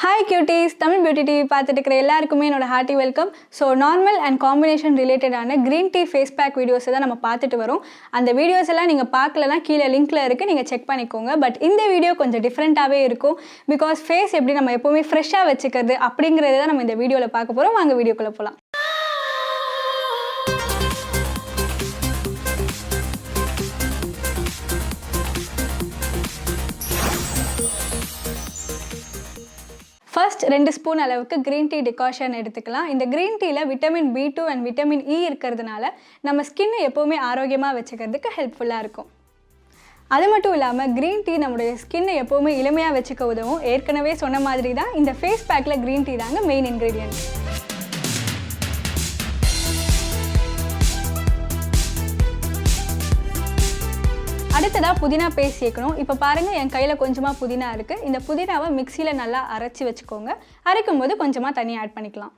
Hi cuties, Tamil Beauty TV பார்த்துட்டு எல்லாருக்குமே என்னோட hearty welcome. So normal and combination ரிலேட்டடான க்ரீன் டீ ஃபேஸ் பேக் வீடியோஸை தான் நம்ம பார்த்துட்டு வரோம். அந்த வீடியோஸ் எல்லாம் நீங்கள் பார்க்கலனா கீழே லிங்க்கில் இருக்குது, நீங்கள் செக் பண்ணிக்கோங்க. பட் இந்த வீடியோ கொஞ்சம் டிஃப்ரெண்ட்டாகவே இருக்கும். பிகாஸ் ஃபேஸ் எப்படி நம்ம எப்போவுமே ஃப்ரெஷ்ஷாக வச்சுக்கிறது அப்படிங்கிறத தான் நம்ம இந்த வீடியோவில் பார்க்க போகிறோம். வாங்க வீடியோக்குள்ளே போகலாம். ஃபர்ஸ்ட் 2 ஸ்பூன் அளவுக்கு க்ரீன் டீ டிகாஷன் எடுத்துக்கலாம். இந்த க்ரீன் டீயில் vitamin B2 and vitamin E இருக்கிறதுனால நம்ம ஸ்கின்னை எப்போவுமே ஆரோக்கியமாக வச்சுக்கிறதுக்கு ஹெல்ப்ஃபுல்லாக இருக்கும். அது மட்டும் இல்லாமல் க்ரீன் டீ நம்மளுடைய ஸ்கின்னை எப்போவுமே இளமையாக வச்சுக்க உதவும். ஏற்கனவே சொன்ன மாதிரி தான் இந்த ஃபேஸ் பேக்கில் க்ரீன் டீ தாங்க மெயின் இன்க்ரீடியன்ட். அடுத்ததாக புதினா பேஸ்ட் சேர்க்கணும். இப்போ பாருங்கள், என் கையில் கொஞ்சமாக புதினா இருக்குது. இந்த புதினாவை மிக்சியில் நல்லா அரைச்சி வச்சுக்கோங்க. அரைக்கும் போது கொஞ்சமாக தண்ணி ஆட் பண்ணிக்கலாம்.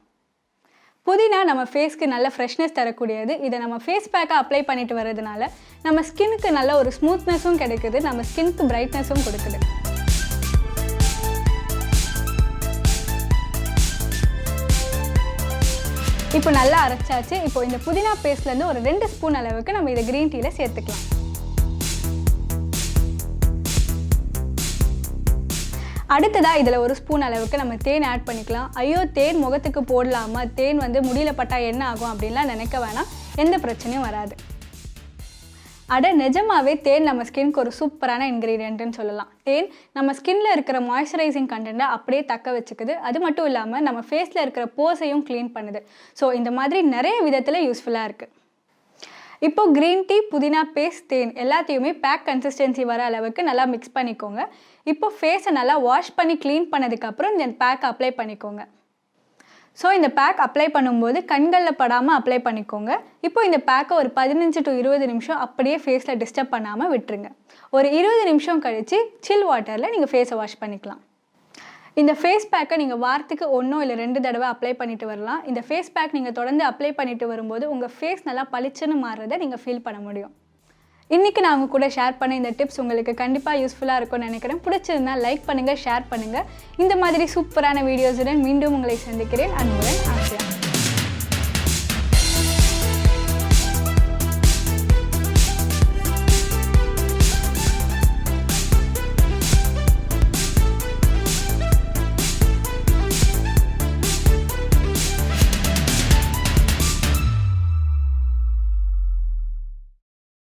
புதினா நம்ம ஃபேஸ்க்கு நல்ல ஃப்ரெஷ்னஸ் தரக்கூடியது. இதை நம்ம ஃபேஸ் பேக்காக அப்ளை பண்ணிட்டு வர்றதுனால நம்ம ஸ்கின்னுக்கு நல்ல ஒரு ஸ்மூத்னஸும் கிடைக்குது, நம்ம ஸ்கின்க்கு பிரைட்னஸும் கொடுக்குது. இப்போ நல்லா அரைச்சாச்சு. இப்போ இந்த புதினா பேஸ்ட்லேருந்து ஒரு 2 ஸ்பூன் அளவுக்கு நம்ம இதை க்ரீன் டீயில் சேர்த்துக்கலாம். அடுத்ததாக இதில் 1 ஸ்பூன் அளவுக்கு நம்ம தேன் ஆட் பண்ணிக்கலாம். ஐயோ, தேன் முகத்துக்கு போடலாமா, தேன் முடியில் பட்டால் என்ன ஆகும் அப்படின்லாம் நினைக்க வேணாம், எந்த பிரச்சனையும் வராது. நிஜமாகவே தேன் நம்ம ஸ்கின்க்கு ஒரு சூப்பரான இன்க்ரீடியன்ட்னு சொல்லலாம். தேன் நம்ம ஸ்கின்னில் இருக்கிற மாய்ஸ்சரைசிங் கண்டென்ட்டை அப்படியே தக்க வச்சுக்குது. அது மட்டும் இல்லாமல் நம்ம ஃபேஸில் இருக்கிற போர்ஸையும் க்ளீன் பண்ணுது. ஸோ இந்த மாதிரி நிறைய விதத்தில் யூஸ்ஃபுல்லாக இருக்குது. இப்போ க்ரீன் டீ, புதினா பேஸ்ட், தேன் எல்லாத்தையுமே பேக் கன்சிஸ்டன்சி வர அளவுக்கு நல்லா மிக்ஸ் பண்ணிக்கோங்க. இப்போ ஃபேஸை நல்லா வாஷ் பண்ணி க்ளீன் பண்ணதுக்கப்புறம் இந்த பேக் அப்ளை பண்ணிக்கோங்க. ஸோ இந்த பேக் அப்ளை பண்ணும்போது கண்களில் படாமல் அப்ளை பண்ணிக்கோங்க. இப்போ இந்த பேக்கை ஒரு 15 to 20 நிமிஷம் அப்படியே ஃபேஸில் டிஸ்டர்ப் பண்ணாமல் விட்டுருங்க. ஒரு 20 நிமிஷம் கழித்து சில் வாட்டரில் நீங்கள் ஃபேஸை வாஷ் பண்ணிக்கலாம். இந்த ஃபேஸ் பேக்கை நீங்கள் வாரத்துக்கு 1 இல்லை 2 தடவை அப்ளை பண்ணிட்டு வரலாம். இந்த ஃபேஸ் பேக் நீங்கள் தொடர்ந்து அப்ளை பண்ணிட்டு வரும்போது உங்கள் ஃபேஸ் நல்லா பளிச்சுன்னு மாறுறதை நீங்கள் ஃபீல் பண்ண முடியும். இன்றைக்கி நான் உங்கள் கூட ஷேர் பண்ண இந்த டிப்ஸ் உங்களுக்கு கண்டிப்பாக யூஸ்ஃபுல்லாக இருக்கும்னு நினைக்கிறேன். பிடிச்சிருந்தா லைக் பண்ணுங்கள், ஷேர் பண்ணுங்கள். இந்த மாதிரி சூப்பரான வீடியோஸுடன் மீண்டும் உங்களை சந்திக்கிறேன். அன்புடன் ஆசியா.